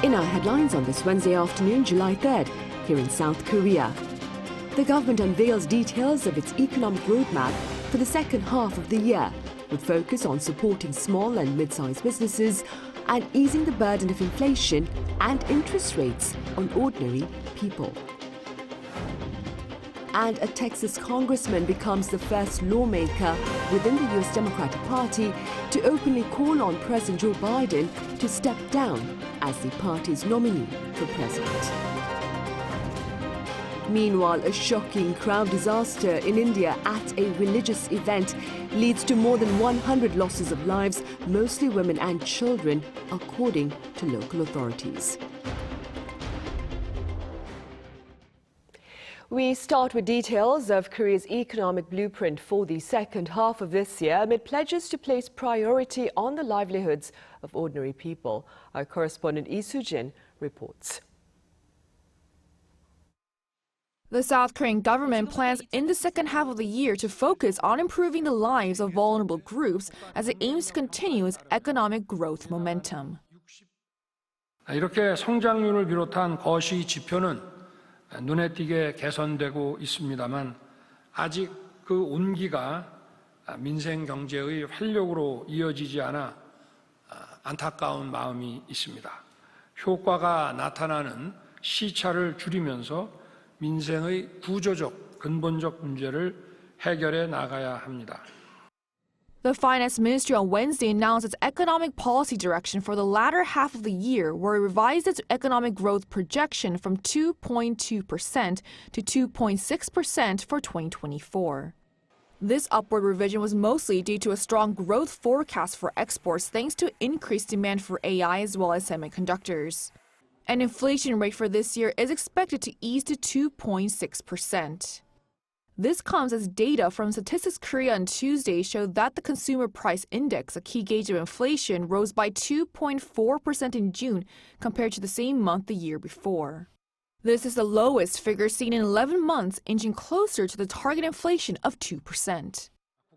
In our headlines on this Wednesday afternoon, July 3rd, here in South Korea. The government unveils details of its economic roadmap for the second half of the year, with focus on supporting small and mid-sized businesses and easing the burden of inflation and interest rates on ordinary people. And a Texas congressman becomes the first lawmaker within the U.S. Democratic Party to openly call on President Joe Biden to step down as the party's nominee for president. Meanwhile, a shocking crowd disaster in India at a religious event leads to more than 100 losses of lives, mostly women and children, according to local authorities. We start with details of Korea's economic blueprint for the second half of this year amid pledges to place priority on the livelihoods of ordinary people. Our correspondent Lee Soo-jin reports. The South Korean government plans in the second half of the year to focus on improving the lives of vulnerable groups as it aims to continue its economic growth momentum. 이렇게 성장률을 비롯한 거시 지표는 눈에 띄게 개선되고 있습니다만 아직 그 온기가 민생 경제의 활력으로 이어지지 않아 안타까운 마음이 있습니다. 효과가 나타나는 시차를 줄이면서 민생의 구조적 근본적 문제를 해결해 나가야 합니다. The Finance Ministry on Wednesday announced its economic policy direction for the latter half of the year, where it revised its economic growth projection from 2.2% to 2.6% for 2024. This upward revision was mostly due to a strong growth forecast for exports thanks to increased demand for AI as well as semiconductors. An inflation rate for this year is expected to ease to 2.6%. This comes as data from Statistics Korea on Tuesday showed that the Consumer Price Index, a key gauge of inflation, rose by 2.4% in June compared to the same month the year before. This is the lowest figure seen in 11 months, inching closer to the target inflation of 2%.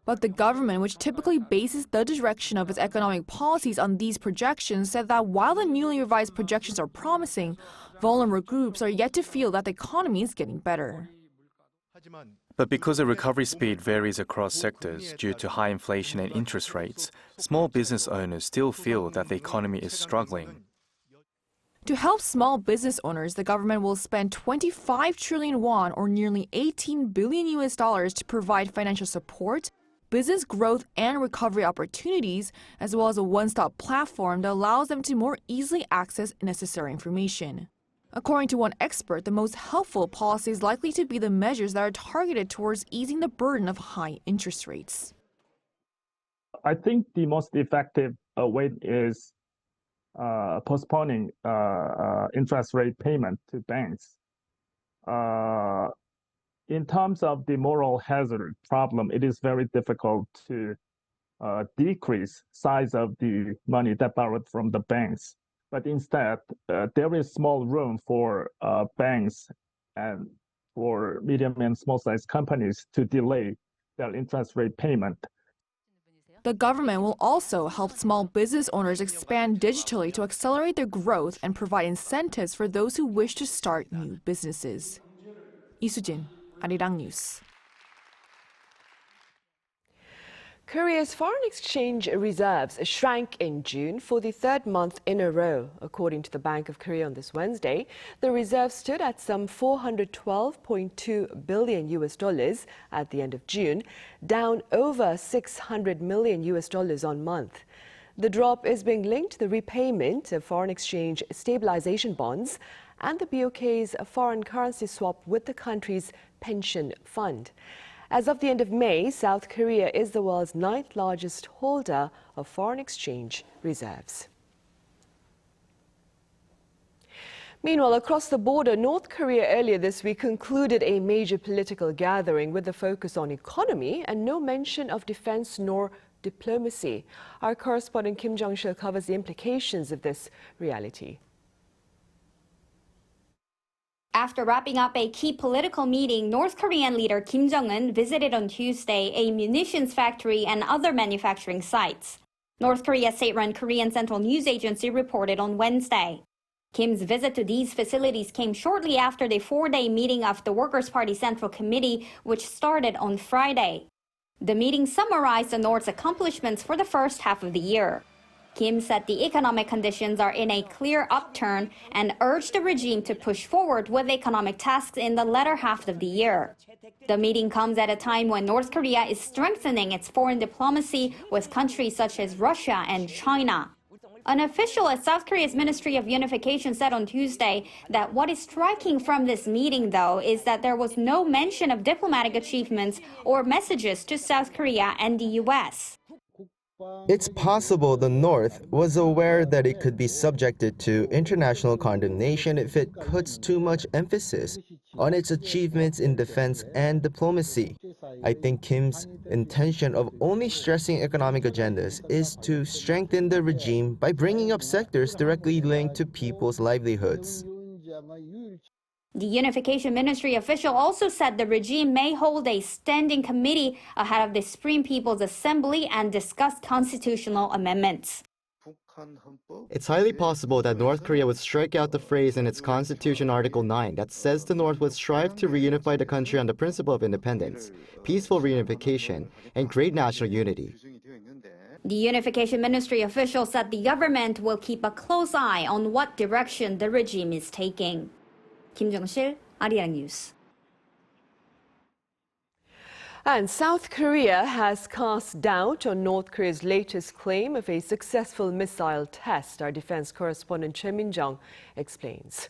But the government, which typically bases the direction of its economic policies on these projections, said that while the newly revised projections are promising, vulnerable groups are yet to feel that the economy is getting better. But because the recovery speed varies across sectors due to high inflation and interest rates, small business owners still feel that the economy is struggling. To help small business owners, the government will spend 25 trillion won or nearly $18 billion to provide financial support, business growth and recovery opportunities, as well as a one-stop platform that allows them to more easily access necessary information. According to one expert, the most helpful policy is likely to be the measures that are targeted towards easing the burden of high interest rates. I think the most effective way is postponing interest rate payment to banks. In terms of the moral hazard problem, it is very difficult to decrease size of the money that borrowed from the banks. But instead, there is small room for banks and for medium and small-sized companies to delay their interest rate payment. The government will also help small business owners expand digitally to accelerate their growth and provide incentives for those who wish to start new businesses. Lee Soo-jin, Arirang News. Korea's foreign exchange reserves shrank in June for the third month in a row. According to the Bank of Korea on this Wednesday, the reserve stood at some $412.2 billion at the end of June, down over $600 million on month. The drop is being linked to the repayment of foreign exchange stabilization bonds and the BOK's foreign currency swap with the country's pension fund. As of the end of May, South Korea is the world's 9th largest holder of foreign exchange reserves. Meanwhile, across the border, North Korea earlier this week concluded a major political gathering with a focus on economy and no mention of defense nor diplomacy. Our correspondent Kim Jong-sil covers the implications of this reality. After wrapping up a key political meeting, North Korean leader Kim Jong-un visited on Tuesday a munitions factory and other manufacturing sites. North Korea's state-run Korean Central News Agency reported on Wednesday. Kim's visit to these facilities came shortly after the 4-day meeting of the Workers' Party Central Committee, which started on Friday. The meeting summarized the North's accomplishments for the first half of the year. Kim said the economic conditions are in a clear upturn and urged the regime to push forward with economic tasks in the latter half of the year. The meeting comes at a time when North Korea is strengthening its foreign diplomacy with countries such as Russia and China. An official at South Korea's Ministry of Unification said on Tuesday that what is striking from this meeting, though, is that there was no mention of diplomatic achievements or messages to South Korea and the U.S. It's possible the North was aware that it could be subjected to international condemnation if it puts too much emphasis on its achievements in defense and diplomacy. I think Kim's intention of only stressing economic agendas is to strengthen the regime by bringing up sectors directly linked to people's livelihoods. The Unification Ministry official also said the regime may hold a standing committee ahead of the Supreme People's Assembly and discuss constitutional amendments. It's highly possible that North Korea would strike out the phrase in its Constitution Article 9 that says the North would strive to reunify the country on the principle of independence, peaceful reunification, and great national unity. The Unification Ministry official said the government will keep a close eye on what direction the regime is taking. Kim Jong-sil, Arirang News. And South Korea has cast doubt on North Korea's latest claim of a successful missile test. Our defense correspondent Choi Min-jung explains.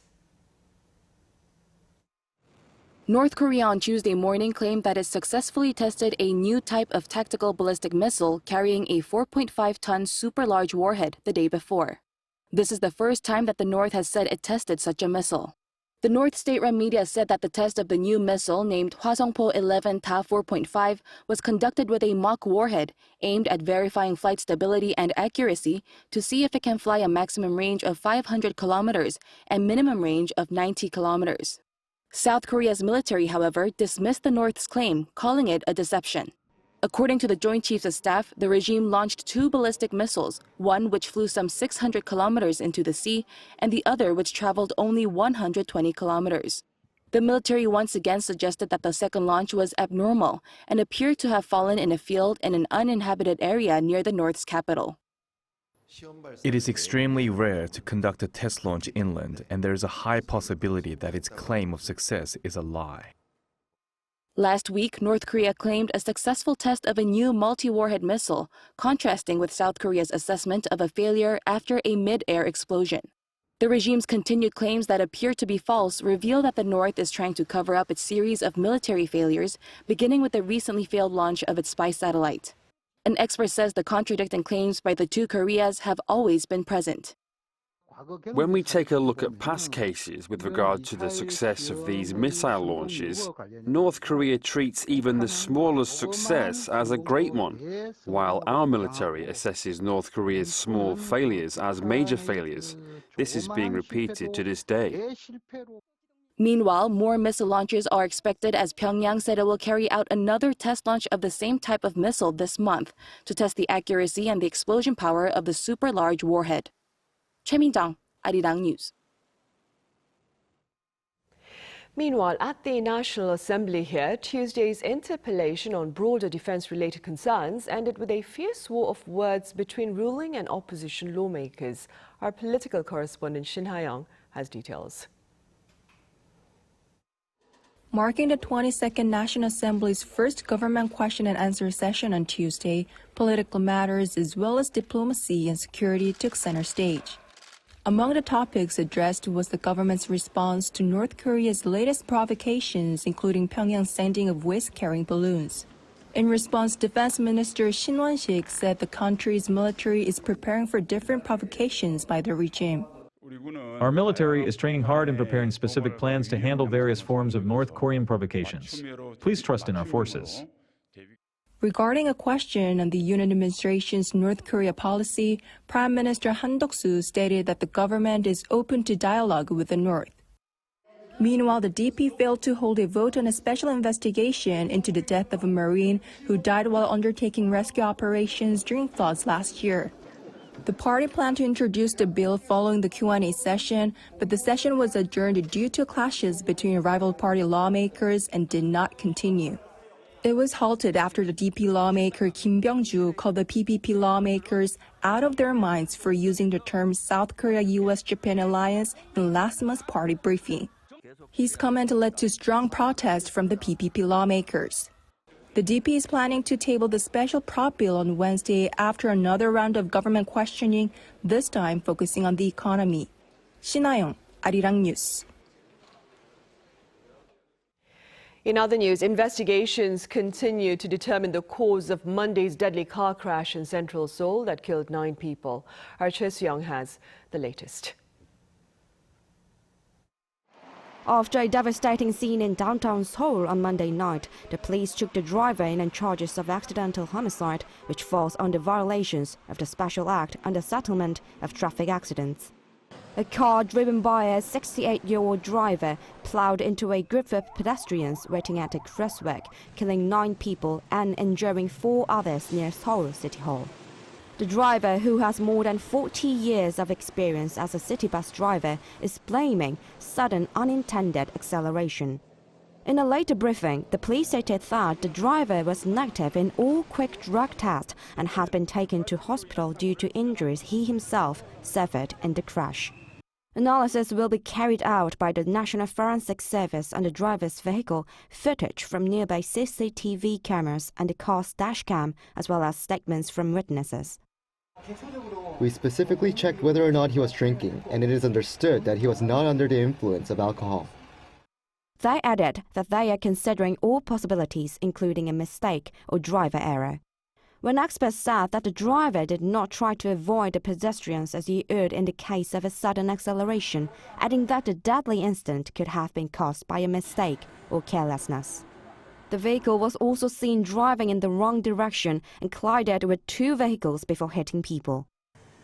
North Korea on Tuesday morning claimed that it successfully tested a new type of tactical ballistic missile carrying a 4.5-ton super-large warhead the day before. This is the first time that the North has said it tested such a missile. The North state-run media said that the test of the new missile, named Hwasongpo 11 Ta 4.5, was conducted with a mock warhead aimed at verifying flight stability and accuracy to see if it can fly a maximum range of 500 kilometers and minimum range of 90 kilometers. South Korea's military, however, dismissed the North's claim, calling it a deception. According to the Joint Chiefs of Staff, the regime launched 2 ballistic missiles, one which flew some 600 kilometers into the sea, and the other which traveled only 120 kilometers. The military once again suggested that the second launch was abnormal and appeared to have fallen in a field in an uninhabited area near the North's capital. It is extremely rare to conduct a test launch inland, and there is a high possibility that its claim of success is a lie. Last week, North Korea claimed a successful test of a new multi-warhead missile, contrasting with South Korea's assessment of a failure after a mid-air explosion. The regime's continued claims that appear to be false reveal that the North is trying to cover up its series of military failures, beginning with the recently failed launch of its spy satellite. An expert says the contradicting claims by the two Koreas have always been present. When we take a look at past cases with regard to the success of these missile launches, North Korea treats even the smallest success as a great one, while our military assesses North Korea's small failures as major failures. This is being repeated to this day. Meanwhile, more missile launches are expected as Pyongyang said it will carry out another test launch of the same type of missile this month to test the accuracy and the explosion power of the super-large warhead. Choi Min-jung, Arirang News. Meanwhile, at the National Assembly here, Tuesday's interpellation on broader defense-related concerns ended with a fierce war of words between ruling and opposition lawmakers. Our political correspondent Shin Ha-young has details. Marking the 22nd National Assembly's first government question and answer session on Tuesday, political matters as well as diplomacy and security took center stage. Among the topics addressed was the government's response to North Korea's latest provocations, including Pyongyang's sending of waste-carrying balloons. In response, Defense Minister Shin Won-sik said the country's military is preparing for different provocations by the regime. Our military is training hard and preparing specific plans to handle various forms of North Korean provocations. Please trust in our forces. Regarding a question on the Yoon administration's North Korea policy, Prime Minister Han Duk-soo stated that the government is open to dialogue with the North. Meanwhile, the DP failed to hold a vote on a special investigation into the death of a Marine who died while undertaking rescue operations during floods last year. The party planned to introduce the bill following the Q&A session, but the session was adjourned due to clashes between rival party lawmakers and did not continue. It was halted after the DP lawmaker Kim Byung-ju called the PPP lawmakers out of their minds for using the term South Korea-US-Japan alliance in last month's party briefing. His comment led to strong protest from the PPP lawmakers. The DP is planning to table the special prop bill on Wednesday after another round of government questioning, this time focusing on the economy. 신하영, Arirang News. In other news, investigations continue to determine the cause of Monday's deadly car crash in central Seoul that killed 9 people. Our Choi Soo-young has the latest. After a devastating scene in downtown Seoul on Monday night, the police took the driver in on charges of accidental homicide, which falls under violations of the Special Act on the Settlement of Traffic Accidents. A car driven by a 68-year-old driver plowed into a group of pedestrians waiting at a crosswalk, killing 9 people and injuring 4 others near Seoul City Hall. The driver, who has more than 40 years of experience as a city bus driver, is blaming sudden unintended acceleration. In a later briefing, the police stated that the driver was negative in all quick drug tests and had been taken to hospital due to injuries he himself suffered in the crash. Analysis will be carried out by the National Forensic Service on the driver's vehicle, footage from nearby CCTV cameras and the car's dashcam, as well as statements from witnesses. We specifically checked whether or not he was drinking, and it is understood that he was not under the influence of alcohol. They added that they are considering all possibilities, including a mistake or driver error. When experts said that the driver did not try to avoid the pedestrians as he would in the case of a sudden acceleration, adding that the deadly incident could have been caused by a mistake or carelessness. The vehicle was also seen driving in the wrong direction and collided with 2 vehicles before hitting people.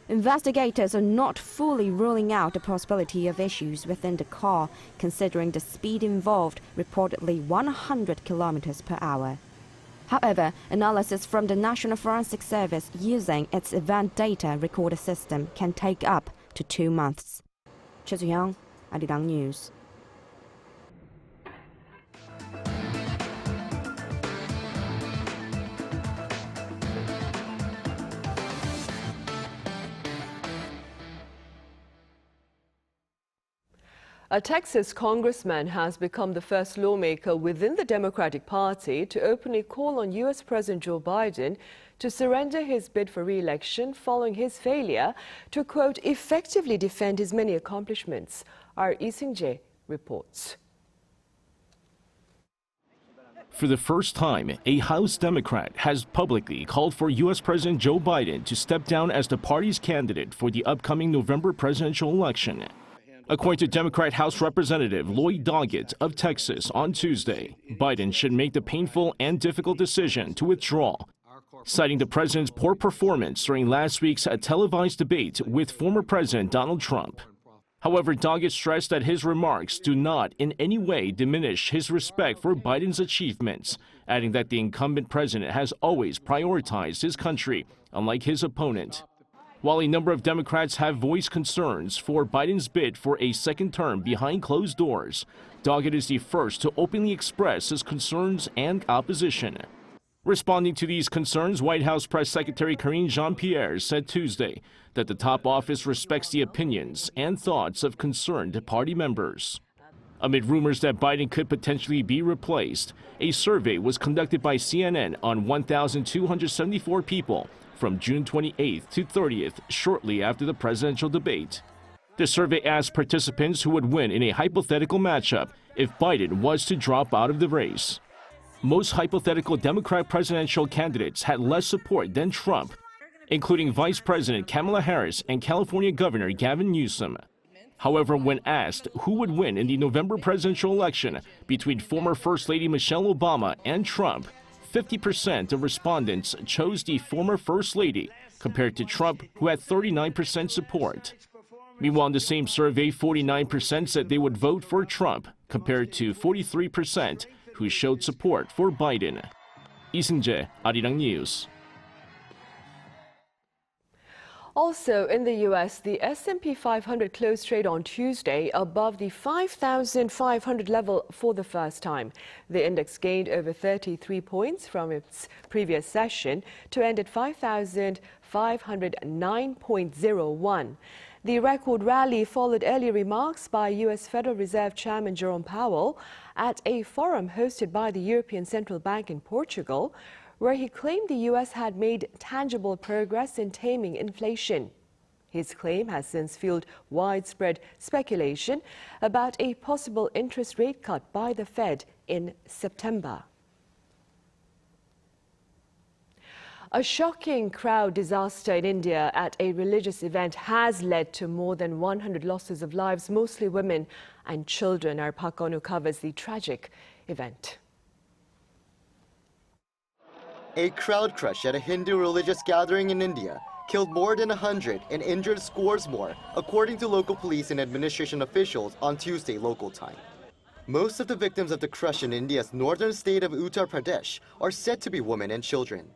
Investigators are not fully ruling out the possibility of issues within the car, considering the speed involved, reportedly 100 kilometers per hour. However, analysis from the National Forensic Service using its event data recorder system can take up to 2 months. Choi Soo-young, Arirang News. A Texas congressman has become the first lawmaker within the Democratic Party to openly call on U.S. President Joe Biden to surrender his bid for re-election following his failure to, quote, effectively defend his many accomplishments. Our Lee Seung-jae reports. For the first time, a House Democrat has publicly called for U.S. President Joe Biden to step down as the party's candidate for the upcoming November presidential election. According to Democrat House Representative Lloyd Doggett of Texas on Tuesday, Biden should make the painful and difficult decision to withdraw, citing the president's poor performance during last week's televised debate with former President Donald Trump. However, Doggett stressed that his remarks do not in any way diminish his respect for Biden's achievements, adding that the incumbent president has always prioritized his country, unlike his opponent. While a number of Democrats have voiced concerns for Biden's bid for a second term behind closed doors, Doggett is the first to openly express his concerns and opposition. Responding to these concerns, White House Press Secretary Karine Jean-Pierre said Tuesday that the top office respects the opinions and thoughts of concerned party members. Amid rumors that Biden could potentially be replaced, a survey was conducted by CNN on 1,274 people from June 28th to 30th, shortly after the presidential debate. The survey asked participants who would win in a hypothetical matchup if Biden was to drop out of the race. Most hypothetical Democrat presidential candidates had less support than Trump, including Vice President Kamala Harris and California Governor Gavin Newsom. However, when asked who would win in the November presidential election between former First Lady Michelle Obama and Trump, 50% of respondents chose the former First Lady, compared to Trump, who had 39% support. Meanwhile, in the same survey, 49% said they would vote for Trump, compared to 43% who showed support for Biden. Lee Seung-jae, Arirang News. Also in the U.S., the S&P 500 closed trade on Tuesday above the 5,500 level for the first time. The index gained over 33 points from its previous session to end at 5,509.01. The record rally followed earlier remarks by U.S. Federal Reserve Chairman Jerome Powell at a forum hosted by the European Central Bank in Portugal, where he claimed the U.S. had made tangible progress in taming inflation. His claim has since fueled widespread speculation about a possible interest rate cut by the Fed in September. A shocking crowd disaster in India at a religious event has led to more than 100 losses of lives, mostly women and children. Our Pakonu covers the tragic event. A crowd crush at a Hindu religious gathering in India killed more than 100 and injured scores more, according to local police and administration officials on Tuesday local time. Most of the victims of the crush in India's northern state of Uttar Pradesh are said to be women and children.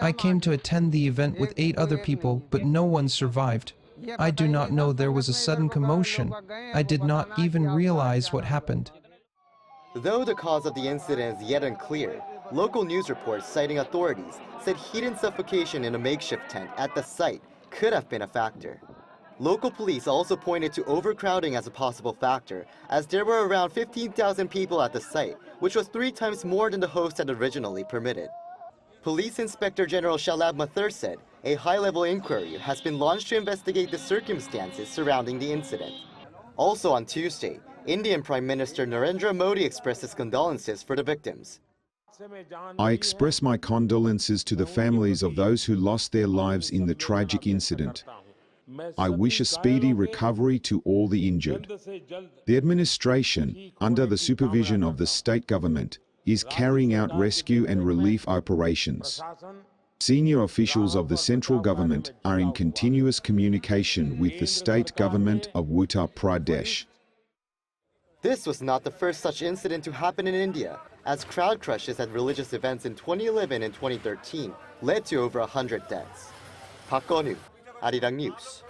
I came to attend the event with 8 other people, but no one survived. I do not know there was a sudden commotion. I did not even realize what happened. Though the cause of the incident is yet unclear, local news reports citing authorities said heat and suffocation in a makeshift tent at the site could have been a factor. Local police also pointed to overcrowding as a possible factor, as there were around 15,000 people at the site, which was 3 times more than the host had originally permitted. Police Inspector General Shalab Mathur said a high-level inquiry has been launched to investigate the circumstances surrounding the incident. Also on Tuesday, Indian Prime Minister Narendra Modi expressed his condolences for the victims. I express my condolences to the families of those who lost their lives in the tragic incident. I wish a speedy recovery to all the injured. The administration, under the supervision of the state government, is carrying out rescue and relief operations. Senior officials of the central government are in continuous communication with the state government of Uttar Pradesh. This was not the first such incident to happen in India, as crowd crushes at religious events in 2011 and 2013 led to over 100 deaths. Pakonu, Arirang News.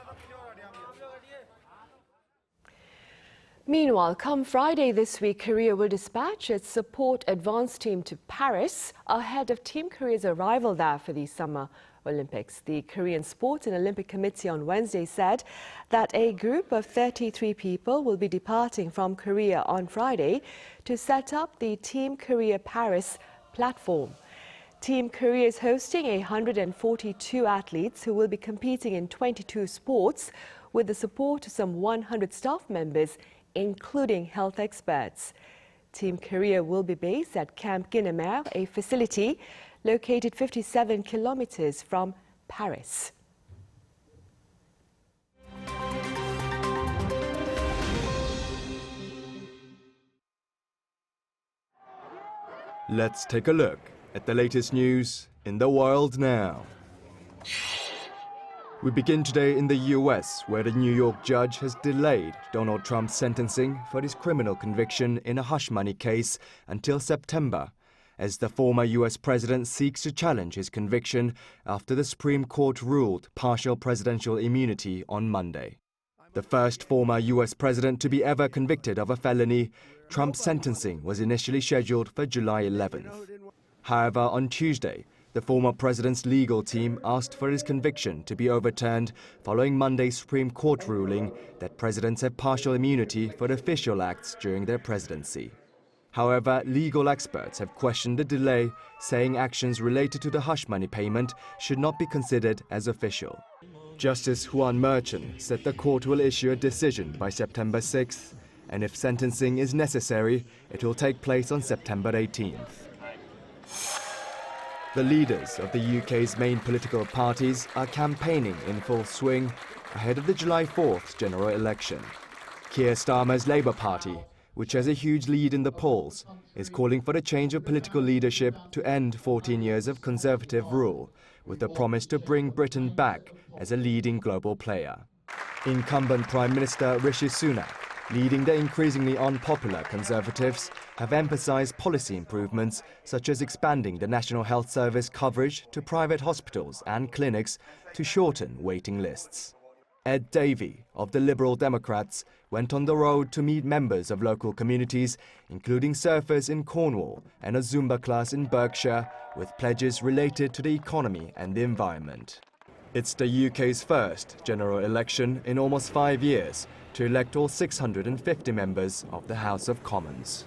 Meanwhile, come Friday this week, Korea will dispatch its support advance team to Paris ahead of Team Korea's arrival there for the Summer Olympics. The Korean Sports and Olympic Committee on Wednesday said that a group of 33 people will be departing from Korea on Friday to set up the Team Korea Paris platform. Team Korea is hosting 142 athletes who will be competing in 22 sports with the support of some 100 staff members, including health experts. Team Korea will be based at Camp Guinemer, a facility located 57 kilometers from Paris. Let's take a look at the latest news in the world now. We begin today in the US, where the New York judge has delayed Donald Trump's sentencing for his criminal conviction in a hush money case until September, as the former US president seeks to challenge his conviction after the Supreme Court ruled partial presidential immunity on Monday. The first former US president to be ever convicted of a felony, Trump's sentencing was initially scheduled for July 11th. However, on Tuesday, the former president's legal team asked for his conviction to be overturned following Monday's Supreme Court ruling that presidents have partial immunity for official acts during their presidency. However, legal experts have questioned the delay, saying actions related to the hush money payment should not be considered as official. Justice Juan Merchan said the court will issue a decision by September 6th, and if sentencing is necessary, it will take place on September 18th. The leaders of the UK's main political parties are campaigning in full swing ahead of the July 4th general election. Keir Starmer's Labour Party, which has a huge lead in the polls, is calling for a change of political leadership to end 14 years of Conservative rule, with a promise to bring Britain back as a leading global player. Incumbent Prime Minister Rishi Sunak Leading the increasingly unpopular Conservatives have emphasized policy improvements such as expanding the National Health Service coverage to private hospitals and clinics to shorten waiting lists. Ed Davey of the Liberal Democrats went on the road to meet members of local communities, including surfers in Cornwall and a Zumba class in Berkshire, with pledges related to the economy and the environment. It's the UK's first general election in almost 5 years to elect all 650 members of the House of Commons.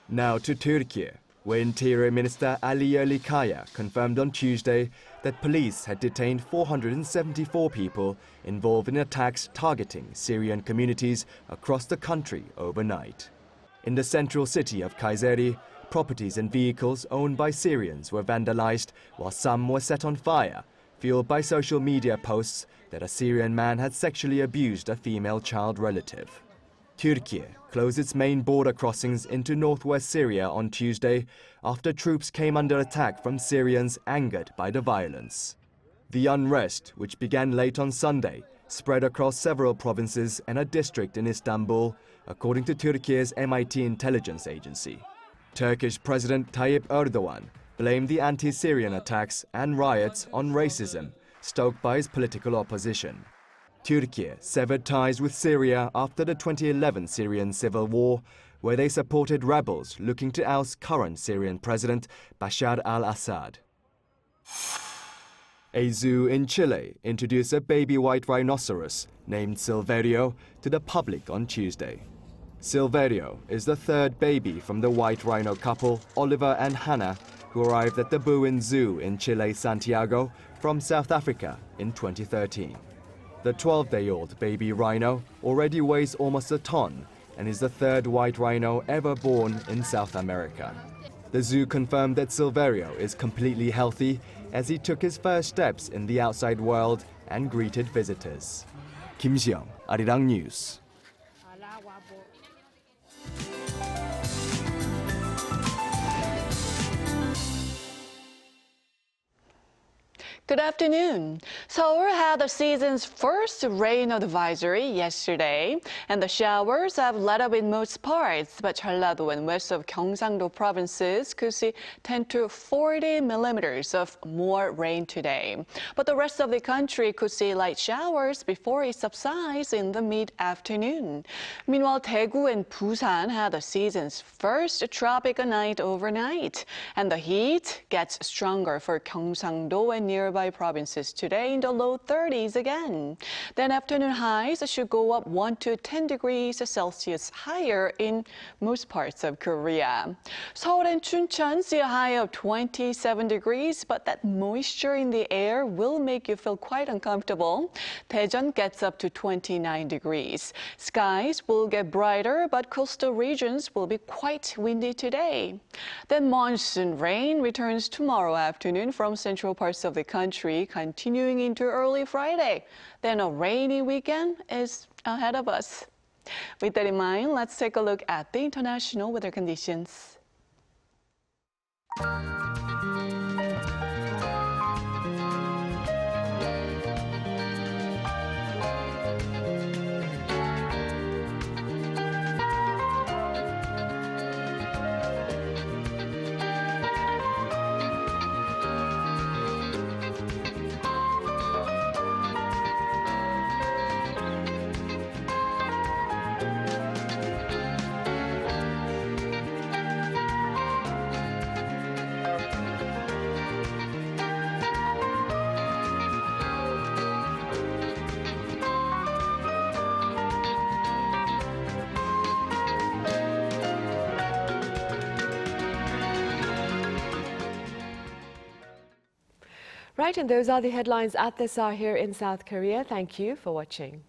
Now to Turkey, where Interior Minister Ali Yerlikaya confirmed on Tuesday that police had detained 474 people involved in attacks targeting Syrian communities across the country overnight. In the central city of Kayseri, properties and vehicles owned by Syrians were vandalized, while some were set on fire, fueled by social media posts that a Syrian man had sexually abused a female child relative. Turkey closed its main border crossings into northwest Syria on Tuesday after troops came under attack from Syrians angered by the violence. The unrest, which began late on Sunday, spread across several provinces and a district in Istanbul, according to Turkey's MIT intelligence agency. Turkish President Tayyip Erdogan blamed the anti-Syrian attacks and riots on racism, stoked by his political opposition. Turkey severed ties with Syria after the 2011 Syrian civil war, where they supported rebels looking to oust current Syrian President Bashar al-Assad. A zoo in Chile introduced a baby white rhinoceros named Silverio to the public on Tuesday. Silverio is the third baby from the white rhino couple Oliver and Hannah, who arrived at the Buin Zoo in Chile, Santiago, from South Africa in 2013. The 12-day-old baby rhino already weighs almost a ton and is the third white rhino ever born in South America. The zoo confirmed that Silverio is completely healthy as he took his first steps in the outside world and greeted visitors. Kim Seong, Arirang News. Good afternoon. Seoul had the season's first rain advisory yesterday, and the showers have let up in most parts, but Jeollado and west of Gyeongsang-do provinces could see 10 to 40 millimeters of more rain today. But the rest of the country could see light showers before it subsides in the mid-afternoon. Meanwhile, Daegu and Busan had the season's first tropical night overnight, and the heat gets stronger for Gyeongsang-do and nearby provinces today in the low 30s again. Then afternoon highs should go up 1 to 10 degrees Celsius higher in most parts of Korea. Seoul and Chuncheon see a high of 27 degrees, but that moisture in the air will make you feel quite uncomfortable. Daejeon gets up to 29 degrees. Skies will get brighter, but coastal regions will be quite windy today. Then monsoon rain returns tomorrow afternoon from central parts of the country, continuing into early Friday. Then a rainy weekend is ahead of us. With that in mind, let's take a look at the international weather conditions. Right, and those are the headlines at this hour here in South Korea. Thank you for watching.